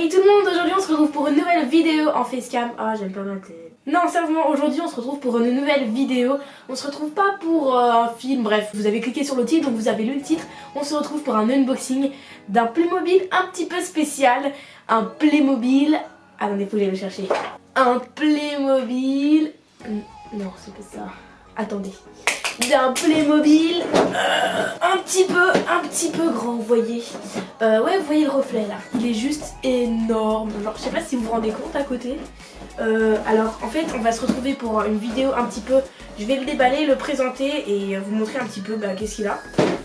Hey tout le monde, aujourd'hui on se retrouve pour une nouvelle vidéo en facecam. Ah, j'aime pas ma tête. Non, sérieusement, aujourd'hui on se retrouve pour une nouvelle vidéo. On se retrouve pas pour un film, bref, vous avez cliqué sur le titre, donc vous avez lu le titre. On se retrouve pour un unboxing d'un Playmobil un petit peu spécial. Un Playmobil... Attendez, faut que j'aille le chercher. Un Playmobil... Non, c'est pas ça. Attendez. D'un Playmobil un petit peu grand, vous voyez. Ouais, vous voyez le reflet là. Il est juste énorme. Genre, je sais pas si vous vous rendez compte à côté. Alors, en fait, on va se retrouver pour une vidéo un petit peu. Je vais le déballer, le présenter et vous montrer un petit peu qu'est-ce qu'il a.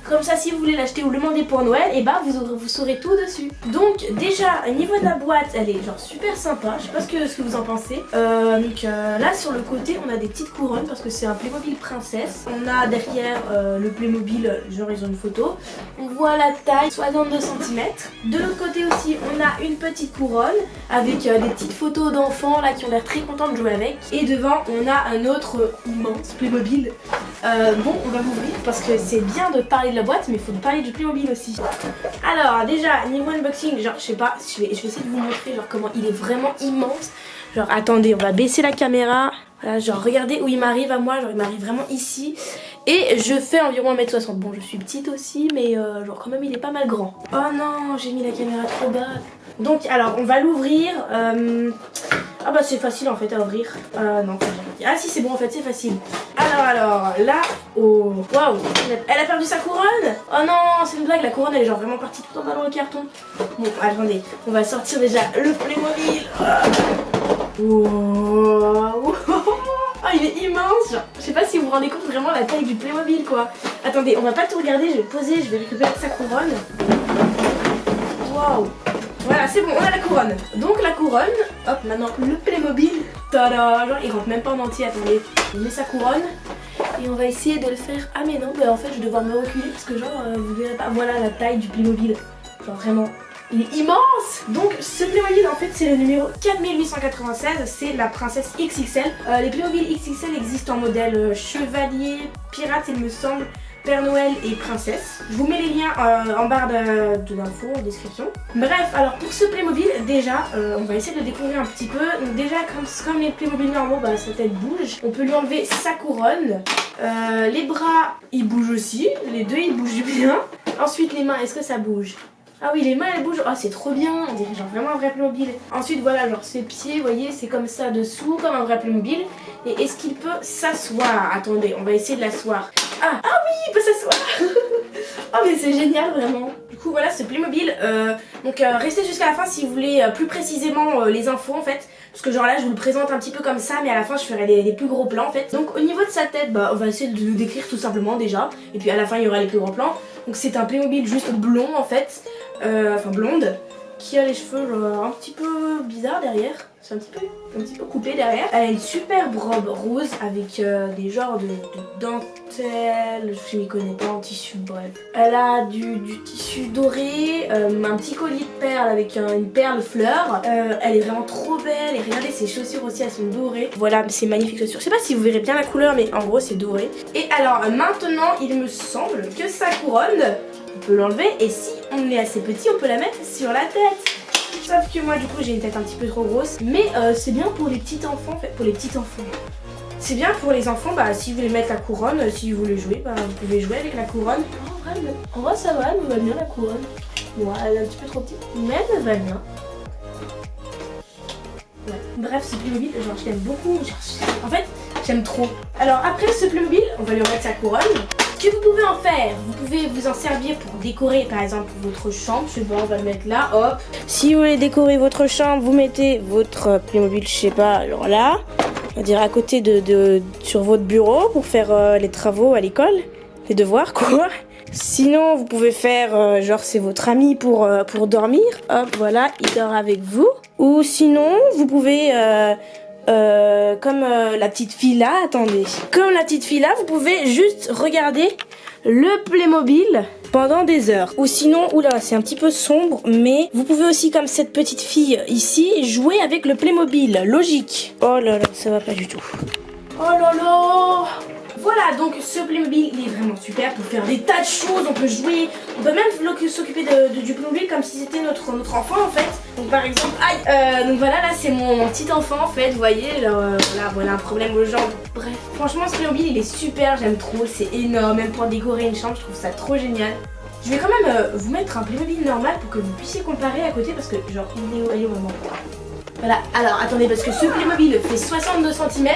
Comme ça, si vous voulez l'acheter ou le demander pour Noël, et vous saurez tout dessus. Donc déjà, au niveau de la boîte, elle est genre super sympa. Je sais pas ce que vous en pensez. Là, sur le côté, on a des petites couronnes parce que c'est un Playmobil princesse. On a derrière le Playmobil, genre ils ont une photo. On voit la taille, 62 cm. De l'autre côté aussi, on a une petite couronne avec des petites photos d'enfants là qui ont l'air très contents de jouer avec. Et devant, on a un autre immense Playmobil. Bon, on va l'ouvrir parce que c'est bien de parler de la boîte, mais il faut parler du Playmobil aussi. Alors déjà, niveau unboxing, genre je sais pas, je vais essayer de vous montrer genre comment il est vraiment immense. Genre attendez, on va baisser la caméra. Voilà, genre regardez où il m'arrive à moi, genre il m'arrive vraiment ici. Et je fais environ 1m60. Bon, je suis petite aussi, mais genre quand même il est pas mal grand. Oh non, j'ai mis la caméra trop bas. Donc alors on va l'ouvrir. Ah bah c'est facile en fait à ouvrir. Non, ah si c'est bon en fait, c'est facile. Alors là, oh waouh, elle a perdu sa couronne. Oh non, c'est une blague, la couronne elle est genre vraiment partie tout en bas dans le carton. Bon attendez, on va sortir déjà le Playmobil. Wow. Oh il est immense, genre, je sais pas si vous vous rendez compte vraiment la taille du Playmobil quoi. Attendez, on va pas tout regarder, je vais poser, je vais récupérer sa couronne. Waouh. Voilà, c'est bon, on a la couronne. Donc la couronne, hop, maintenant le Playmobil. Tada, genre il rentre même pas en entier, attendez. On met sa couronne et on va essayer de le faire. Ah mais non, en fait je vais devoir me reculer parce que genre vous verrez pas, voilà la taille du Playmobil. Genre vraiment, il est immense. Donc ce Playmobil en fait c'est le numéro 4896, c'est la princesse XXL. Les Playmobil XXL existent en modèle chevalier, pirate il me semble, Père Noël et princesse. Je vous mets les liens en barre de l'info, en description. Bref, alors pour ce Playmobil, déjà, on va essayer de le découvrir un petit peu. Donc déjà, comme les Playmobil normaux, sa tête bouge. On peut lui enlever sa couronne. Les bras, ils bougent aussi. Les deux, ils bougent bien. Ensuite, les mains, est-ce que ça bouge? Ah oui, les mains elles bougent, oh c'est trop bien, on dirait genre vraiment un vrai Playmobil. Ensuite voilà, genre ses pieds, vous voyez, c'est comme ça dessous, comme un vrai Playmobil. Et est-ce qu'il peut s'asseoir? Attendez, on va essayer de l'asseoir. Ah oui, il peut s'asseoir. Oh mais c'est génial vraiment. Du coup voilà ce Playmobil, restez jusqu'à la fin si vous voulez plus précisément les infos en fait. Parce que genre là je vous le présente un petit peu comme ça, mais à la fin je ferai les plus gros plans en fait. Donc au niveau de sa tête, on va essayer de le décrire tout simplement déjà. Et puis à la fin il y aura les plus gros plans. Donc c'est un Playmobil juste blond en fait, enfin blonde, qui a les cheveux genre, un petit peu bizarres derrière. C'est un petit peu coupé derrière. Elle a une superbe robe rose avec des genres de dentelle, je m'y connais pas en tissu, bref. Elle a du tissu doré, un petit collier de perles avec une perle fleur. Elle est vraiment trop belle et regardez ses chaussures aussi, elles sont dorées. Voilà, c'est magnifique chaussures. Je sais pas si vous verrez bien la couleur, mais en gros c'est doré. Et alors maintenant, il me semble que sa couronne, on peut l'enlever et si on est assez petit, on peut la mettre sur la tête. Sauf que moi du coup j'ai une tête un petit peu trop grosse. Mais c'est bien pour les petits enfants en fait. Pour les petits enfants. C'est bien pour les enfants, si vous voulez mettre la couronne, si vous voulez jouer, vous pouvez jouer avec la couronne. En vrai ça va, elle me va bien la couronne. Bon, elle est un petit peu trop petite, mais elle me va bien. Ouais. Bref, ce Playmobil, genre je l'aime beaucoup. En fait, j'aime trop. Alors après ce Playmobil, on va lui remettre sa couronne. Ce que vous pouvez en faire, vous pouvez vous en servir pour décorer par exemple votre chambre. Je sais pas, on va le mettre là, hop. Si vous voulez décorer votre chambre, vous mettez votre Playmobil, je sais pas, alors là, on va dire à côté sur votre bureau pour faire les travaux à l'école, les devoirs quoi. Sinon, vous pouvez faire genre c'est votre ami pour dormir. Hop, voilà, il dort avec vous. Ou sinon, vous pouvez comme la petite fille là, attendez. Comme la petite fille là, vous pouvez juste regarder le Playmobil pendant des heures. Ou sinon, oula, c'est un petit peu sombre, mais vous pouvez aussi, comme cette petite fille ici, jouer avec le Playmobil. Logique. Oh là là, ça va pas du tout. Oh là là. Voilà, donc ce Playmobil il est vraiment super pour faire des tas de choses, on peut jouer, on peut même s'occuper du Playmobil comme si c'était notre enfant en fait. Donc par exemple, donc voilà, là c'est mon petit enfant en fait, vous voyez, voilà un problème aux jambes. Bref, franchement ce Playmobil il est super, j'aime trop, c'est énorme, même pour décorer une chambre, je trouve ça trop génial. Je vais quand même vous mettre un Playmobil normal pour que vous puissiez comparer à côté parce que genre il est où vraiment. Voilà, alors attendez parce que ce Playmobil fait 62 cm.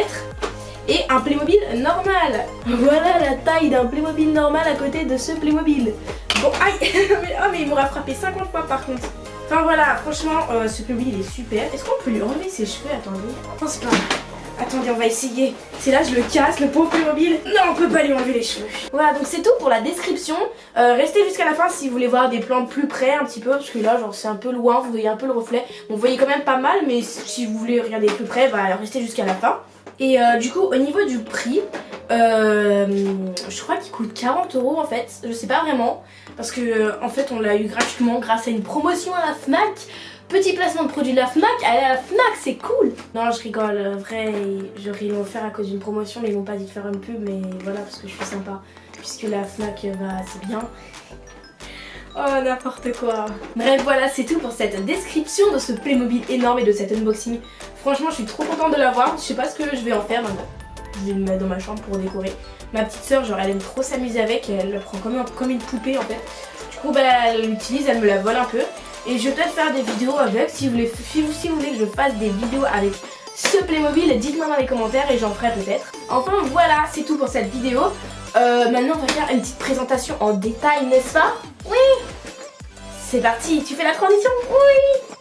Et un Playmobil normal. Voilà la taille d'un Playmobil normal à côté de ce Playmobil. Bon, aïe. mais il m'aura frappé 50 fois par contre. Enfin voilà, franchement, ce Playmobil il est super. Est-ce qu'on peut lui enlever ses cheveux? Attendez. Non, c'est pas. Attendez, on va essayer. C'est là, je le casse, le pauvre Playmobil. Non, on peut pas lui enlever les cheveux. Voilà, donc c'est tout pour la description. Restez jusqu'à la fin si vous voulez voir des plans plus près un petit peu. Parce que là, genre, c'est un peu loin, vous voyez un peu le reflet. Bon, vous voyez quand même pas mal, mais si vous voulez regarder plus près, bah restez jusqu'à la fin. Et du coup au niveau du prix, je crois qu'il coûte 40 € en fait, je sais pas vraiment, parce que en fait on l'a eu gratuitement grâce à une promotion à la FNAC. Petit placement de produit de la FNAC, allez à la FNAC, c'est cool. Non je rigole, vrai, j'aurais dû offert à cause d'une promotion mais ils m'ont pas dit de faire une pub, mais voilà parce que je suis sympa, puisque la FNAC bah c'est bien. Oh n'importe quoi. Bref voilà, c'est tout pour cette description de ce Playmobil énorme et de cet unboxing. Franchement je suis trop contente de l'avoir. Je sais pas ce que je vais en faire maintenant. Je vais le mettre dans ma chambre pour décorer. Ma petite soeur genre elle aime trop s'amuser avec. Elle le prend comme une poupée en fait. Du coup bah elle l'utilise, elle me la vole un peu. Et je vais peut-être faire des vidéos avec. Si vous voulez que je fasse des vidéos avec ce Playmobil, dites-moi dans les commentaires et j'en ferai peut-être. Enfin voilà, c'est tout pour cette vidéo. Maintenant on va faire une petite présentation en détail, n'est-ce pas? Oui. C'est parti, tu fais la transition? Oui.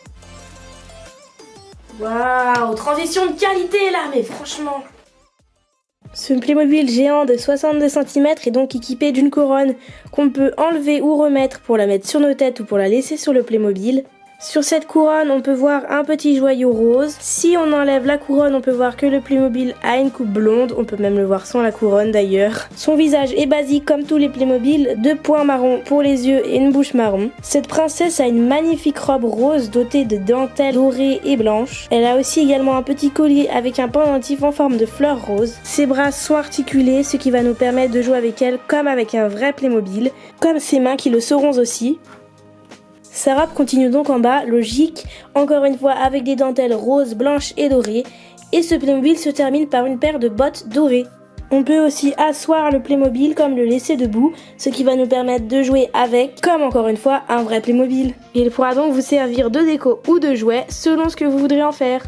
Waouh, transition de qualité là, mais franchement. Ce Playmobil géant de 62 cm est donc équipé d'une couronne qu'on peut enlever ou remettre pour la mettre sur nos têtes ou pour la laisser sur le Playmobil. Sur cette couronne, on peut voir un petit joyau rose. Si on enlève la couronne, on peut voir que le Playmobil a une coupe blonde. On peut même le voir sans la couronne d'ailleurs. Son visage est basique comme tous les Playmobil, 2 points marrons pour les yeux et une bouche marron. Cette princesse a une magnifique robe rose dotée de dentelles dorées et blanches. Elle a aussi également un petit collier avec un pendentif en forme de fleur rose. Ses bras sont articulés, ce qui va nous permettre de jouer avec elle comme avec un vrai Playmobil, comme ses mains qui le seront aussi. Sa robe continue donc en bas, logique, encore une fois avec des dentelles roses, blanches et dorées, et ce Playmobil se termine par une paire de bottes dorées. On peut aussi asseoir le Playmobil comme le laisser debout, ce qui va nous permettre de jouer avec, comme encore une fois, un vrai Playmobil. Il pourra donc vous servir de déco ou de jouet selon ce que vous voudrez en faire.